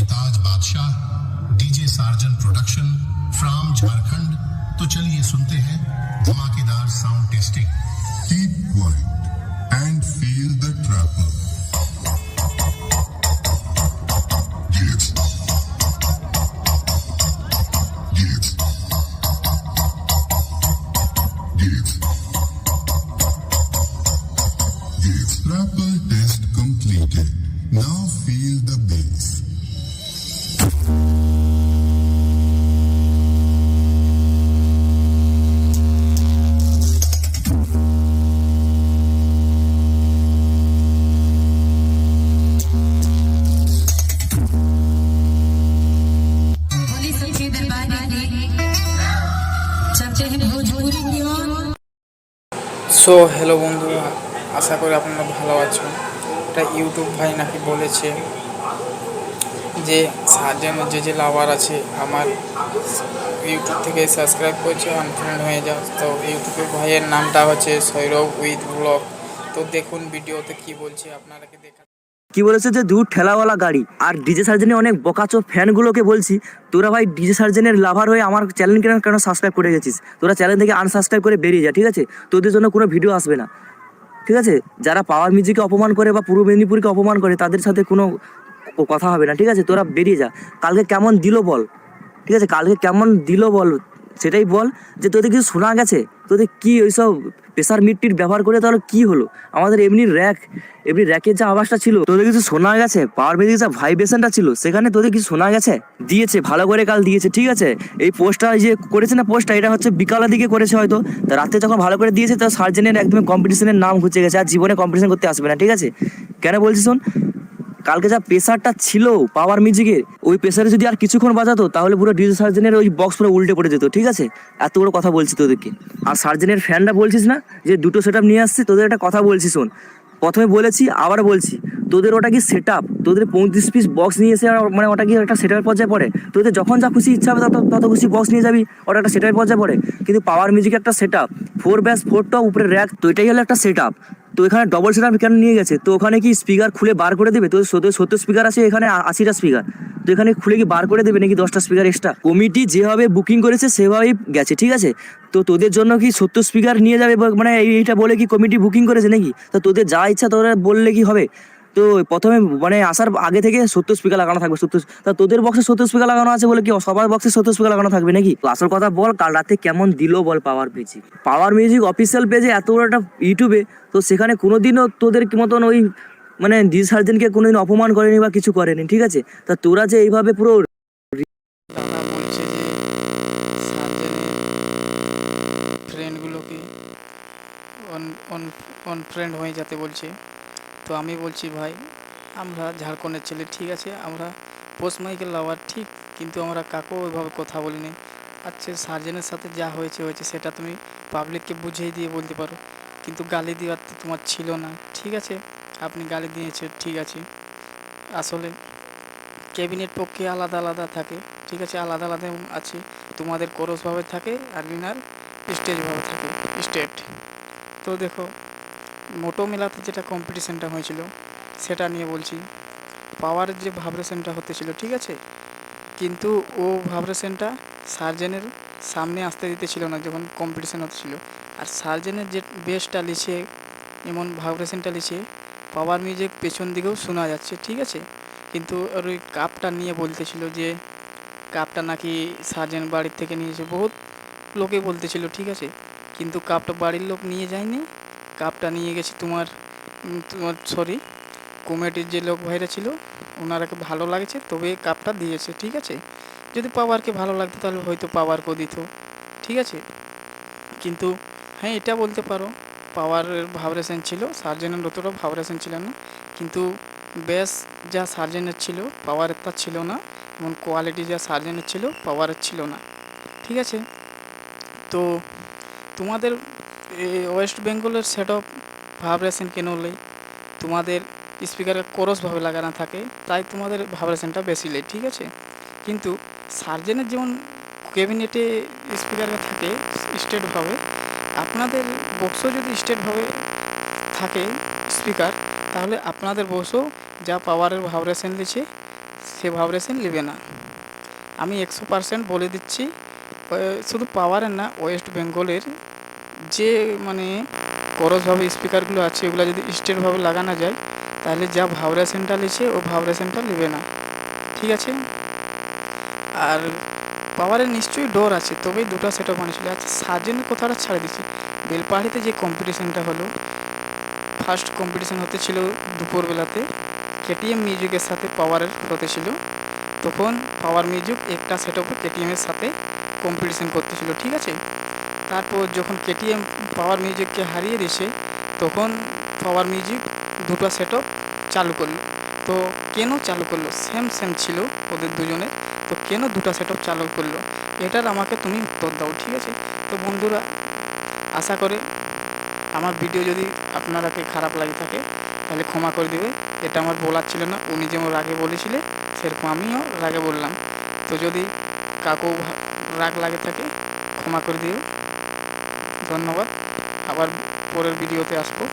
बेताज बादशाह, DJ Sarjan production from Jharkhand. तो चलिए सुनते हैं धमाकेदार sound testing. Keep quiet and feel the treble. Gates. Gates. Gates. Gates. Trapple test completed. Now feel the bass. So hello বন্ধুরা, আশা করি আপনারা ভালো আছেন। একটা ইউটিউব ভাই নাকি বলেছে যে সার্জেনের যে লাভার আছে আমার ইউটিউব থেকে সাবস্ক্রাইব করছে, আনফ্রেন্ড হয়ে যাও। তো ইউটিউবের ভাইয়ের নামটা হচ্ছে সৌরভ উইথ ব্লগ। তো দেখুন ভিডিওতে কি বলছে, আপনারাকে দেখা কি বলেছে যে দূর ঠেলাওয়ালা গাড়ি। আর ডিজে সার্জেনের অনেক বকাচো ফ্যানগুলোকে বলছি, তোরা ভাই ডিজে সার্জেনের লাভার হয়ে আমার চ্যানেল কেন সাবস্ক্রাইব করে গেছিস? তোরা চ্যানেল থেকে আনসাবস্ক্রাইব করে বেরিয়ে যা, ঠিক আছে? তোদের জন্য কোনো ভিডিও আসবে না, ঠিক আছে? যারা পাওয়ার মিউজিককে অপমান করে বা পূর্ব মেদিনীপুরকে অপমান করে তাদের সাথে কোনো কথা হবে না, ঠিক আছে? তোরা বেরিয়ে যা। কালকে কেমন দিল বল, ঠিক আছে? কালকে কেমন দিল বল, সেটাই বল। যে তোদের কিছু শোনা গেছে? তোদের কি ওইসব প্রেসার মিটটির ব্যবহার করে তাহলে কি হলো? আমাদের এমনি র্যাকের যে আওয়াজটা ছিল তোদের কিছু শোনা গেছে? পাওয়ার মিউজিক যে ভাইব্রেশনটা ছিল সেখানে তোদের কিছু শোনা গেছে? দিয়েছে, ভালো করে কাল দিয়েছে, ঠিক আছে? এই পোস্টটা যে করেছে না, পোস্টটা এটা হচ্ছে বিকালের দিকে করেছে হয়তো। তা রাতে যখন ভালো করে দিয়েছে তো সার্জেনের একদম কম্পিটিশনের নাম ঘুচে গেছে, আর জীবনে কম্পিটিশন করতে আসবে না, ঠিক আছে? কেন বলছি শোন, কালকে যা প্রেসারটা ছিল পাওয়ার মিউজিকের, ওই প্রেসারে যদি আর কিছুক্ষণ বাজাতো তাহলে পুরো ডিজে সার্জেনের ওই বক্স পুরো উল্টে পড়ে যেত, ঠিক আছে? এত বড় কথা বলছি তোদেরকে। আর সার্জেনের ফ্যানরা বলছিস না যে দুটো সেট আপ নিয়ে আসছি, তোদের একটা কথা বলছি শোন। প্রথমে বলেছি, আবার বলছি, তোদের ওটা কি সেট আপ? তোদের 35 পিস বক্স নিয়ে এসে মানে ওটা কি একটা সেট আপের পর্যায়ে পড়ে? তোদের যখন যা খুশি ইচ্ছা হবে তত খুশি বক্স নিয়ে যাবি, ওটা একটা সেট আপের পর্যায়ে পড়ে। কিন্তু পাওয়ার মিউজিক একটা সেট আপ, 4 ব্যাস 4টা উপরে র্যাক, তো এটাই হলো একটা সেট আপ। তো এখানে ডবল সেট আপ কেন নিয়ে গেছে? তো ওখানে কি স্পিকার খুলে বার করে দেবে? তো 70 স্পিকার আছে, এখানে 80টা স্পিকার। তো এখানে খুলে কি বার করে দেবে নাকি 10টা স্পিকার এক্সট্রা? কমিটি যেভাবে বুকিং করেছে সেভাবেই গেছে, ঠিক আছে? তো তোদের জন্য কি 70 স্পিকার নিয়ে যাবে মানে এইটা বলে কি কমিটি বুকিং করেছে নাকি? তো তোদের যা ইচ্ছা তোরা বললে কি হবে? তো প্রথমে মানে আসার আগে থেকে 70 স্পিকার লাগানো থাকবে, 70। তা তোদের বক্সে 70 স্পিকার লাগানো আছে বলে কি সবার বক্সে 70 স্পিকার লাগানো থাকবে নাকি? তো আসল কথা বল, কাল রাতে কেমন দিল বল পাওয়ার মিউজিক অফিসিয়াল পেজে, এত বড় একটা ইউটিউবে। তো সেখানে কোনোদিনও তোদের মতন ওই মানে ডিজ সার্জেনকে কোনোদিন অপমান করেনি বা কিছু করেনি, ঠিক আছে? তা তোরা যে এইভাবে পুরো তারা বলছে যে সার্জেনের ফ্রেন্ডগুলোকে অনফ্রেন্ড হয়ে যেতে বলছে। তো আমি বলছি ভাই, আমরা ঝাড়খণ্ডের ছেলে, ঠিক আছে? আমরা পোস্ট মাইকেল লাভার, ঠিক, কিন্তু আমরা কাকেও ওইভাবে কথা বলিনি। আচ্ছা, সার্জেনের সাথে যা হয়েছে সেটা তুমি পাবলিককে বুঝিয়ে দিয়ে বলতে পারো, কিন্তু গালি দেওয়ার তো তোমার ছিল না, ঠিক আছে? আপনি গালি দিয়েছে, ঠিক আছে। আসলে ক্যাবিনেট পক্ষে আলাদা আলাদা থাকে, ঠিক আছে? আলাদা আলাদা আছে। তোমাদের কোরসভাবে থাকে আর ইনার স্টেজভাবে থাকে, স্টেট। তো দেখো, মোটো মেলাতে যেটা কম্পিটিশানটা হয়েছিল সেটা নিয়ে বলছি। পাওয়ারের যে ভাইব্রেশনটা হতেছিল, ঠিক আছে, কিন্তু ও ভাইব্রেশনটা সার্জেনের সামনে আসতে দিতেছিল না যখন কম্পিটিশান হতেছিল। আর সার্জেনের যে বেসটা লিছে, এমন ভাইব্রেশনটা লিছে, পাওয়ার মিউজিক পেছন দিকেও শোনা যাচ্ছে, ঠিক আছে? কিন্তু ওর ওই কাপটা নিয়ে বলতেছিল যে কাপটা নাকি সার্জেন বাড়ির থেকে নিয়েছে, বহুত লোকে বলতেছিল, ঠিক আছে? কিন্তু কাপটা বাড়ির লোক নিয়ে যায়নি, কাপটা নিয়ে গেছে তোমার সরি কমিটির যে লোক ভাইরা ছিল, ওনারাকে ভালো লাগছে তবে কাপটা দিয়েছে, ঠিক আছে? যদি পাওয়ারকে ভালো লাগতো তাহলে হয়তো পাওয়ারকেও দিত, ঠিক আছে? কিন্তু হ্যাঁ, এটা বলতে পারো পাওয়ারের ভাইব্রেশন ছিল, সার্জেনের অতটা ভাইব্রেশন ছিল না। কিন্তু বেশ যা সার্জেনের ছিল পাওয়ারের তা ছিল না, এবং কোয়ালিটি যা সার্জেনের ছিল পাওয়ারের ছিল না, ঠিক আছে? তো তোমাদের ওয়েস্ট বেঙ্গলের সেট অফ ভাইব্রেশন কেন হলে তোমাদের স্পিকারের কোরসভাবে লাগানো থাকে, তাই তোমাদের ভাইব্রেশনটা বেশি লেয়, ঠিক আছে? কিন্তু সার্জেনের যেমন ক্যাবিনেটে স্পিকারে থাকে স্টেটভাবে, আপনাদের বক্সও যদি স্টেটভাবে থাকে স্পিকার, তাহলে আপনাদের বক্সও যা পাওয়ারের ভাইব্রেশন দিচ্ছে সে ভাইব্রেশন নেবে না। আমি 100% বলে দিচ্ছি, শুধু পাওয়ারের না, ওয়েস্ট বেঙ্গলের যে মানে করসভাবে স্পিকারগুলো আছে এগুলো যদি স্ট্রেটভাবে লাগানো যায় তাহলে যা ভাইব্রেশনটা নিচ্ছে ও ভাইব্রেশনটা নেবে না, ঠিক আছে। আর পাওয়ারের নিশ্চয়ই ডর আছে, তবেই দুটো সেটআপ আনিয়েছিল। আচ্ছা সার্জেনের কথাটা ছাড়ে দিচ্ছি, বেলপাহাড়িতে যে কম্পিটিশানটা হলো, ফার্স্ট কম্পিটিশান হতে ছিল দুপুরবেলাতে, কেটিএম মিউজিকের সাথে পাওয়ারের হতে ছিল। তখন পাওয়ার মিউজিক একটা সেটআপে কেটিএমের সাথে কম্পিটিশান করতেছিল, ঠিক আছে। তারপর যখন কেটিএম পাওয়ার মিউজিককে হারিয়ে দিয়েছে তখন পাওয়ার মিউজিক দুটো সেটআপ চালু করলো। তো কেন চালু করলো? সেম ছিল ওদের দুজনে, তো কেন দুটো সেটআপ চালু করলো এটার আমাকে তুমি উত্তর দাও, ঠিক আছে। তো বন্ধুরা, আশা করে আমার ভিডিও যদি আপনারাকে খারাপ লাগে থাকে তাহলে ক্ষমা করে দেবে। এটা আমার বলার ছিল না, উনি যেমন রাগে বলেছিলে সেরকম আমিও রাগে বললাম। তো যদি কাকু রাগ লাগে থাকে ক্ষমা করে দিও। ধন্যবাদ, আবার পরের ভিডিওতে আসবো।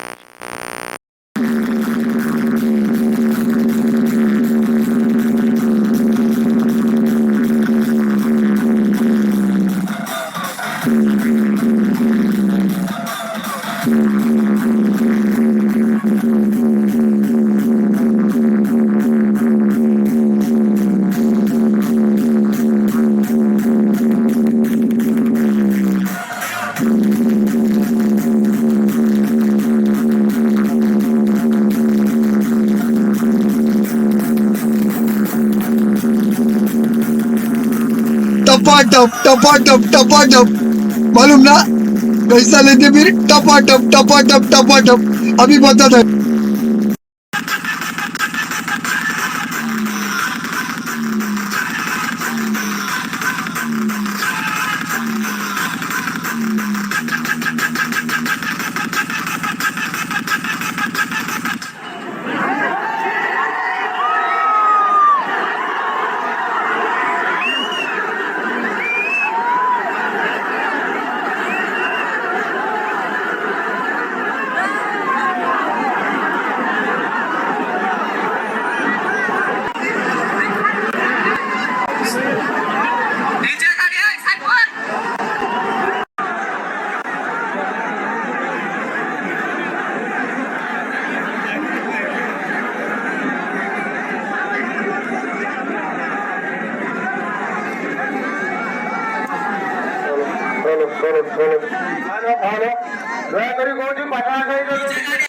टपा टप मालूम ना, पैसा लेते फिर टपा टप अभी बता था। দয়া করে কৌটি পাঠা